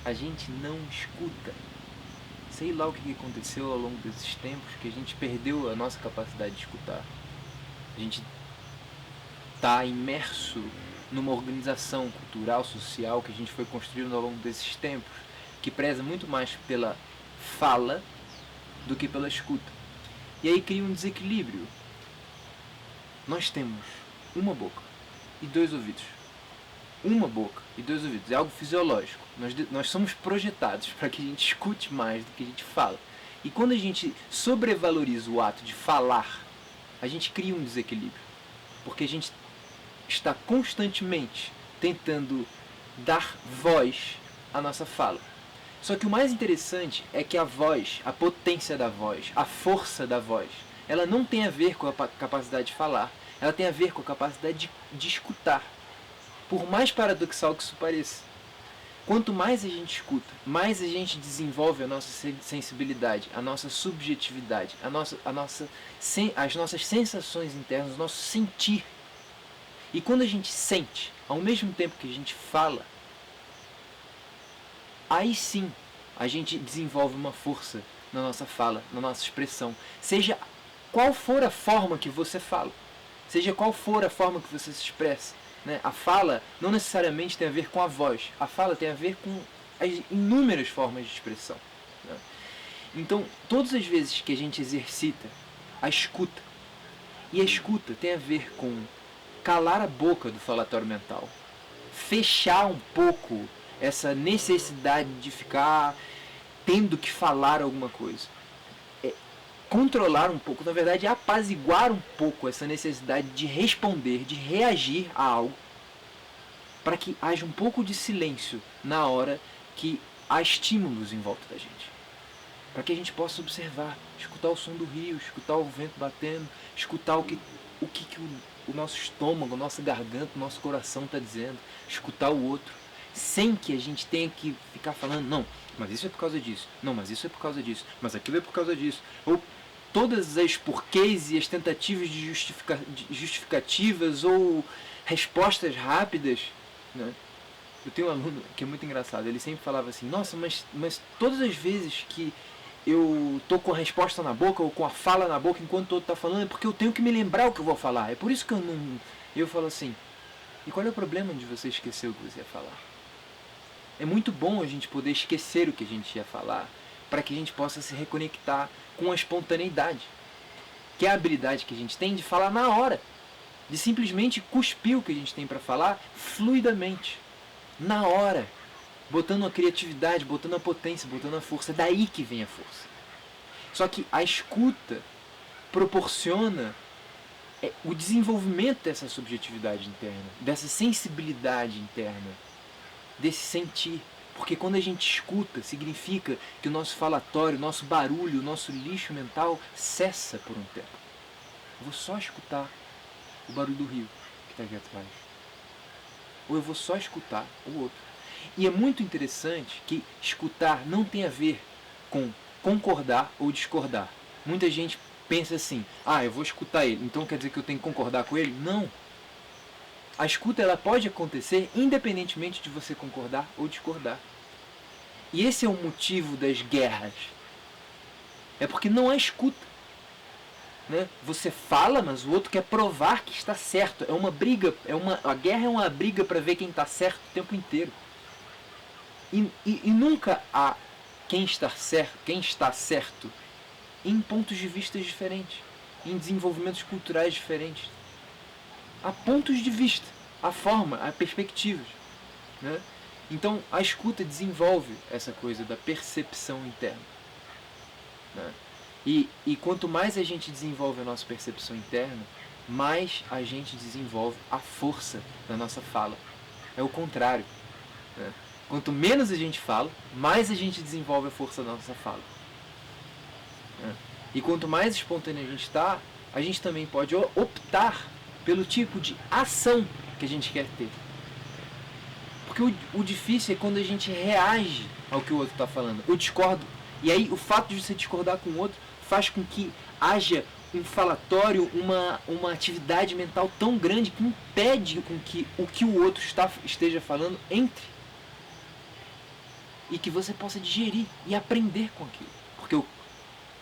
a gente não escuta. Sei lá o que aconteceu ao longo desses tempos, que a gente perdeu a nossa capacidade de escutar. A gente está imerso numa organização cultural, social, que a gente foi construindo ao longo desses tempos, que preza muito mais pela fala do que pela escuta. E aí cria um desequilíbrio. Nós temos uma boca e dois ouvidos. Uma boca e dois ouvidos. É algo fisiológico. Nós somos projetados para que a gente escute mais do que a gente fala. E quando a gente sobrevaloriza o ato de falar, a gente cria um desequilíbrio. Porque a gente está constantemente tentando dar voz à nossa fala. Só que o mais interessante é que a voz, a potência da voz, a força da voz, ela não tem a ver com a capacidade de falar, ela tem a ver com a capacidade de escutar. Por mais paradoxal que isso pareça. Quanto mais a gente escuta, mais a gente desenvolve a nossa sensibilidade, a nossa subjetividade, as nossas sensações internas, o nosso sentir. E quando a gente sente, ao mesmo tempo que a gente fala, aí sim a gente desenvolve uma força na nossa fala, na nossa expressão. Seja qual for a forma que você fala, seja qual for a forma que você se expressa. Né? A fala não necessariamente tem a ver com a voz, a fala tem a ver com as inúmeras formas de expressão. Né? Então, todas as vezes que a gente exercita a escuta, e a escuta tem a ver com calar a boca do falatório mental, fechar um pouco essa necessidade de ficar tendo que falar alguma coisa, controlar um pouco, na verdade apaziguar um pouco essa necessidade de responder, de reagir a algo, para que haja um pouco de silêncio na hora que há estímulos em volta da gente, para que a gente possa observar, escutar o som do rio, escutar o vento batendo, escutar o que o nosso estômago, a nossa garganta, o nosso coração está dizendo, escutar o outro, sem que a gente tenha que ficar falando, não, mas isso é por causa disso, não, mas isso é por causa disso, mas aquilo é por causa disso, ou todas as porquês e as tentativas de justificativas ou respostas rápidas. Né? Eu tenho um aluno que é muito engraçado, ele sempre falava assim, nossa, mas todas as vezes que eu tô com a resposta na boca ou com a fala na boca enquanto o outro tá falando, é porque eu tenho que me lembrar o que eu vou falar, é por isso que eu não... Eu falo assim, e qual é o problema de você esquecer o que você ia falar? É muito bom a gente poder esquecer o que a gente ia falar, para que a gente possa se reconectar com a espontaneidade, que é a habilidade que a gente tem de falar na hora, de simplesmente cuspir o que a gente tem para falar fluidamente, na hora, botando a criatividade, botando a potência, botando a força. É daí que vem a força. Só que a escuta proporciona o desenvolvimento dessa subjetividade interna, dessa sensibilidade interna, desse sentir. Porque quando a gente escuta, significa que o nosso falatório, o nosso barulho, o nosso lixo mental cessa por um tempo. Eu vou só escutar o barulho do rio que está aqui atrás. Ou eu vou só escutar o outro. E é muito interessante que escutar não tem a ver com concordar ou discordar. Muita gente pensa assim, eu vou escutar ele, então quer dizer que eu tenho que concordar com ele? Não. A escuta ela pode acontecer independentemente de você concordar ou discordar. E esse é o motivo das guerras. É porque não há escuta. Né? Você fala, mas o outro quer provar que está certo. É uma briga, a guerra é uma briga para ver quem está certo o tempo inteiro. E nunca há quem está certo em pontos de vista diferentes, em desenvolvimentos culturais diferentes. Há pontos de vista, há forma, há perspectivas. Né? Então a escuta desenvolve essa coisa da percepção interna. Né? E quanto mais a gente desenvolve a nossa percepção interna, mais a gente desenvolve a força da nossa fala. É o contrário. Né? Quanto menos a gente fala, mais a gente desenvolve a força da nossa fala. Né? E quanto mais espontâneo a gente está, a gente também pode optar pelo tipo de ação que a gente quer ter. Porque o difícil é quando a gente reage ao que o outro está falando. Eu discordo. E aí o fato de você discordar com o outro faz com que haja um falatório, uma atividade mental tão grande que impede com que o outro esteja falando entre. e que você possa digerir e aprender com aquilo. Porque o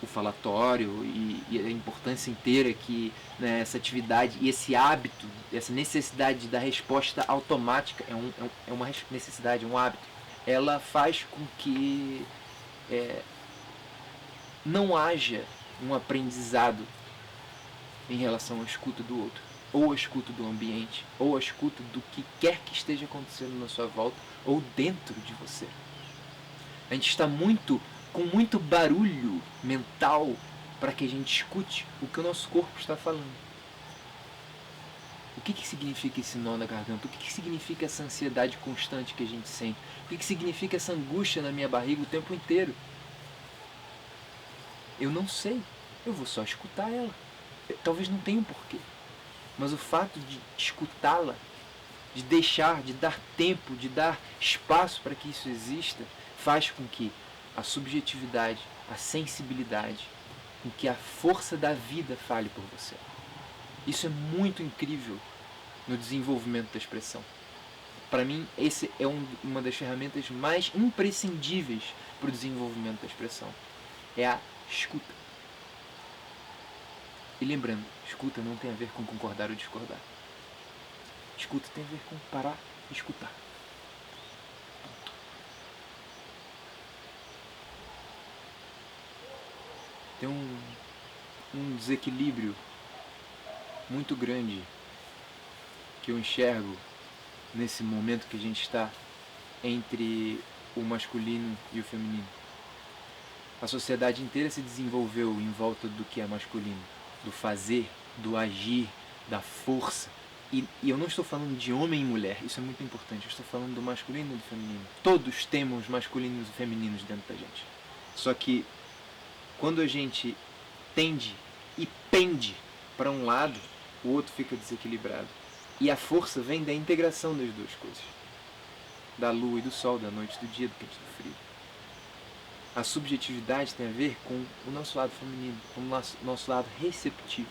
falatório e a importância inteira que, né, essa atividade e esse hábito, essa necessidade da resposta automática, é uma necessidade, um hábito, ela faz com que não haja um aprendizado em relação à escuta do outro, ou à escuta do ambiente, ou à escuta do que quer que esteja acontecendo na sua volta, ou dentro de você. A gente está com muito barulho mental para que a gente escute o que o nosso corpo está falando. O que significa esse nó na garganta? O que significa essa ansiedade constante que a gente sente? O que significa essa angústia na minha barriga o tempo inteiro? Eu não sei. Eu vou só escutar ela. Talvez não tenha um porquê. Mas o fato de escutá-la, de deixar, de dar tempo, de dar espaço para que isso exista, faz com que a subjetividade, a sensibilidade, com que a força da vida fale por você. Isso é muito incrível no desenvolvimento da expressão. Para mim, esse é uma das ferramentas mais imprescindíveis para o desenvolvimento da expressão. É a escuta. E lembrando, escuta não tem a ver com concordar ou discordar. Escuta tem a ver com parar e escutar. Tem um desequilíbrio muito grande que eu enxergo nesse momento que a gente está entre o masculino e o feminino. A sociedade inteira se desenvolveu em volta do que é masculino, do fazer, do agir, da força. E eu não estou falando de homem e mulher, isso é muito importante, eu estou falando do masculino e do feminino. Todos temos masculinos e femininos dentro da gente. Só que quando a gente tende e pende para um lado, o outro fica desequilibrado. E a força vem da integração das duas coisas. Da lua e do sol, da noite e do dia, do quente e do frio. A subjetividade tem a ver com o nosso lado feminino, com o nosso lado receptivo.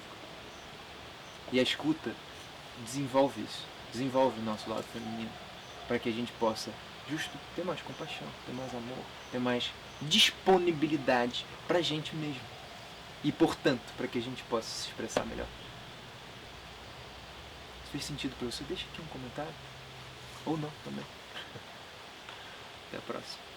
E a escuta desenvolve isso, desenvolve o nosso lado feminino, para que a gente possa justo ter mais compaixão, ter mais amor, ter mais disponibilidade para a gente mesmo. E, portanto, para que a gente possa se expressar melhor. Se fez sentido para você, deixa aqui um comentário. Ou não, também. Até a próxima.